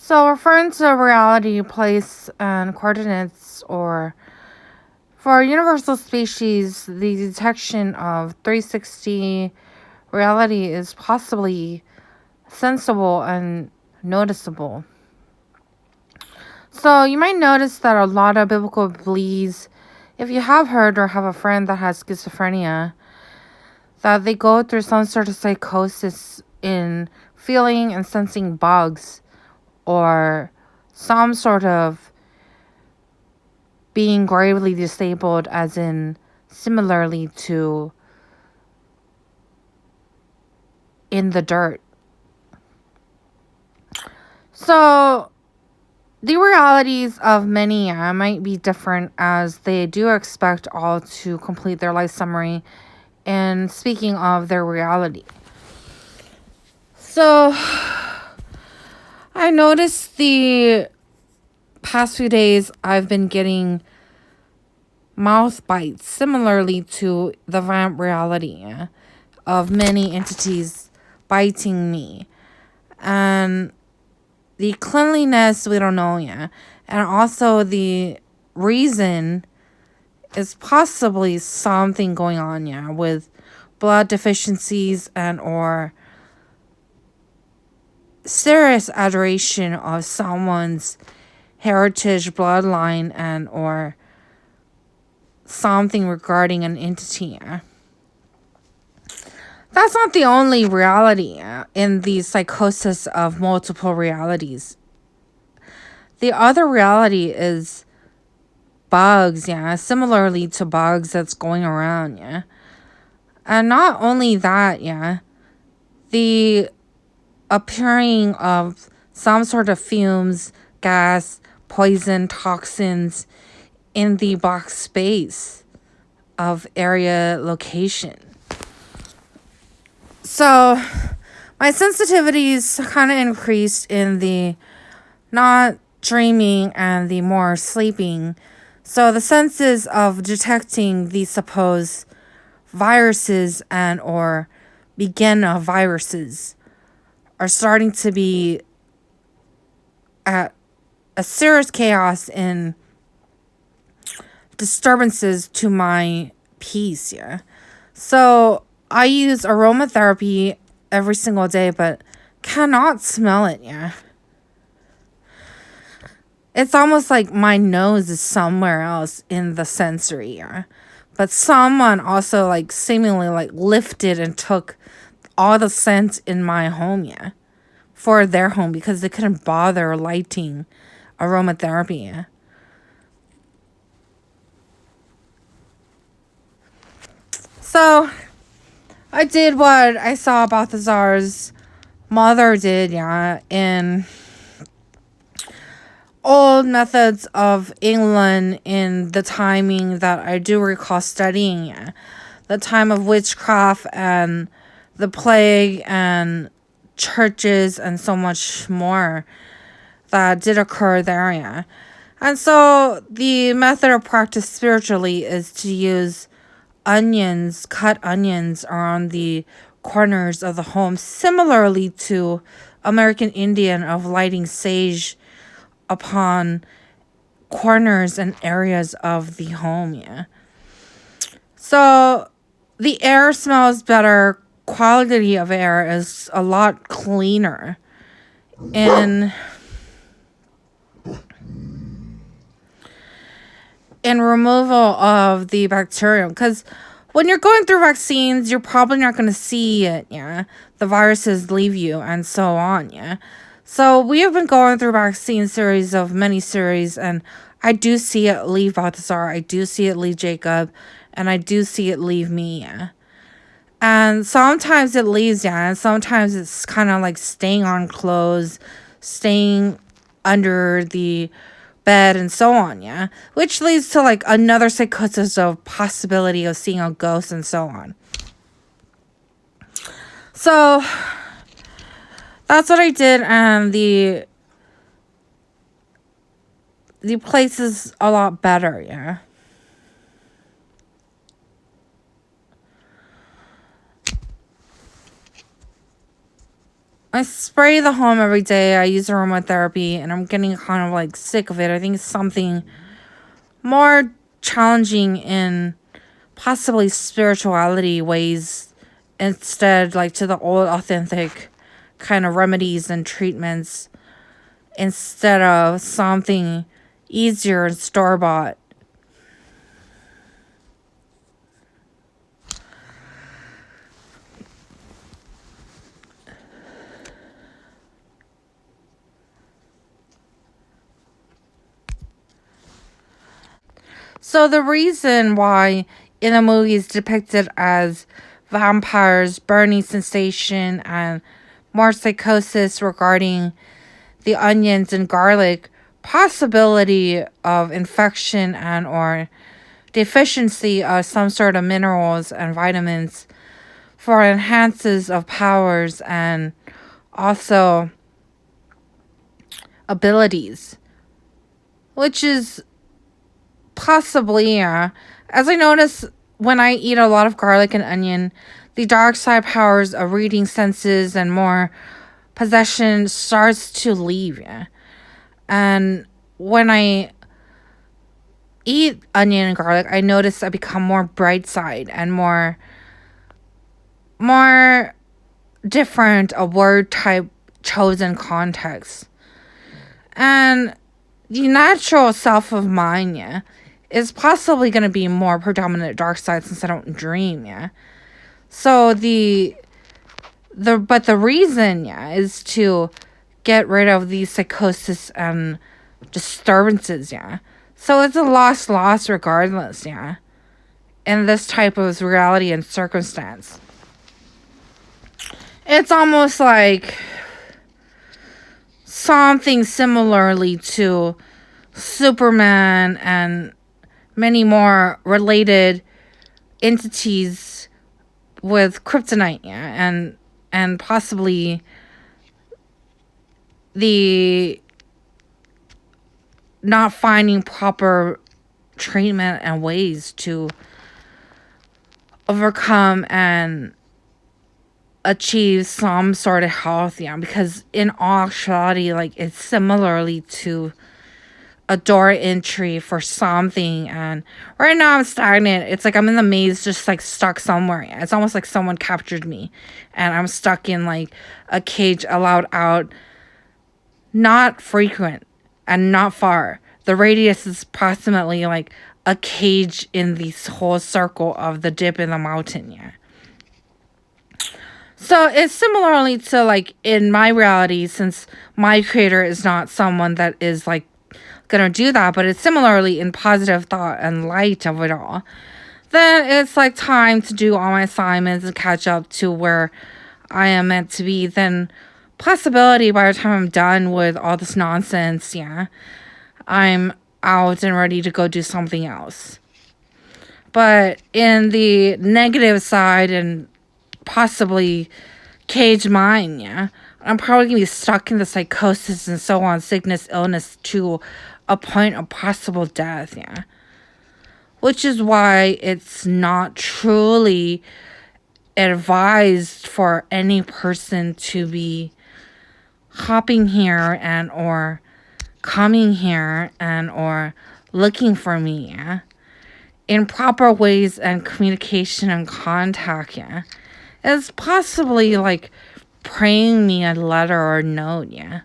So, referring to reality, place, and coordinates, or for universal species, the detection of 360 reality is possibly sensible and noticeable. So, you might notice that a lot of biblical beliefs, if you have heard or have a friend that has schizophrenia, that they go through some sort of psychosis in feeling and sensing bugs or some sort of being gravely disabled, as in similarly to in the dirt. So the realities of many might be different, as they do expect all to complete their life summary and speaking of their reality. So I noticed the past few days I've been getting mouth bites similarly to the vamp reality of many entities biting me. And the cleanliness, we don't know yet. And also the reason is possibly something going on, with blood deficiencies and or serious adoration of someone's heritage bloodline and or something regarding an entity. That's not the only reality in the psychosis of multiple realities. The other reality is bugs, similarly to bugs that's going around, And not only that, the appearing of some sort of fumes, gas, poison, toxins in the box space of area location. So my sensitivities kind of increased in the not dreaming and the more sleeping. So the senses of detecting the supposed viruses and or begin of viruses are starting to be at a serious chaos in disturbances to my peace, So I use aromatherapy every single day, but cannot smell it, It's almost like my nose is somewhere else in the sensory, But someone also seemingly lifted and took all the scent in my home, for their home because they couldn't bother lighting aromatherapy, So I did what I saw Balthazar's mother did, in old methods of England in the timing that I do recall studying, the time of witchcraft and the plague and churches and so much more that did occur there, And so the method of practice spiritually is to use cut onions around the corners of the home, similarly to American Indian of lighting sage upon corners and areas of the home, So the air smells better, quality of air is a lot cleaner. In removal of the bacterium, because when you're going through vaccines, you're probably not going to see it, the viruses leave you and so on, So we have been going through vaccine series of many series, and I do see it leave Balthazar, I do see it leave Jacob, and I do see it leave me, And sometimes it leaves, and sometimes it's kind of like staying on clothes, staying under the bed and so on, which leads to another psychosis of possibility of seeing a ghost and so on. So that's what I did, and the place is a lot better, I spray the home every day. I use aromatherapy, and I'm getting kind of like sick of it. I think it's something more challenging in possibly spirituality ways instead, like to the old authentic kind of remedies and treatments instead of something easier and store-bought. So the reason why in the movie is depicted as vampires, burning sensation, and more psychosis regarding the onions and garlic, possibility of infection and or deficiency of some sort of minerals and vitamins for enhances of powers and also abilities, which is possibly, yeah. As I notice when I eat a lot of garlic and onion, the dark side powers of reading senses and more possession starts to leave, yeah. And when I eat onion and garlic, I notice I become more bright side and more different a word type chosen context. And the natural self of mine, yeah, is possibly going to be more predominant dark side since I don't dream, yeah. So the reason, yeah, is to get rid of these psychosis and disturbances, yeah. So it's a loss regardless, yeah. In this type of reality and circumstance. It's almost like something similarly to Superman and many more related entities with kryptonite, yeah, and possibly the not finding proper treatment and ways to overcome and achieve some sort of health, yeah, because in all actuality, like, it's similarly to a door entry for something, and right now I'm stagnant. It's like I'm in the maze, just like stuck somewhere. Yeah. It's almost like someone captured me and I'm stuck in like a cage, allowed out, not frequent and not far. The radius is approximately like a cage in the whole circle of the dip in the mountain, yeah. So it's similarly to like in my reality, since my creator is not someone that is like gonna do that, but it's similarly in positive thought and light of it all, then it's like time to do all my assignments and catch up to where I am meant to be. Then possibility by the time I'm done with all this nonsense, yeah, I'm out and ready to go do something else. But in the negative side and possibly cage mind, yeah, I'm probably gonna be stuck in the psychosis and so on, sickness, illness to a point of possible death, yeah. Which is why it's not truly advised for any person to be hopping here and or coming here and or looking for me, yeah, in proper ways and communication and contact, yeah. It's possibly like praying me a letter or note, yeah.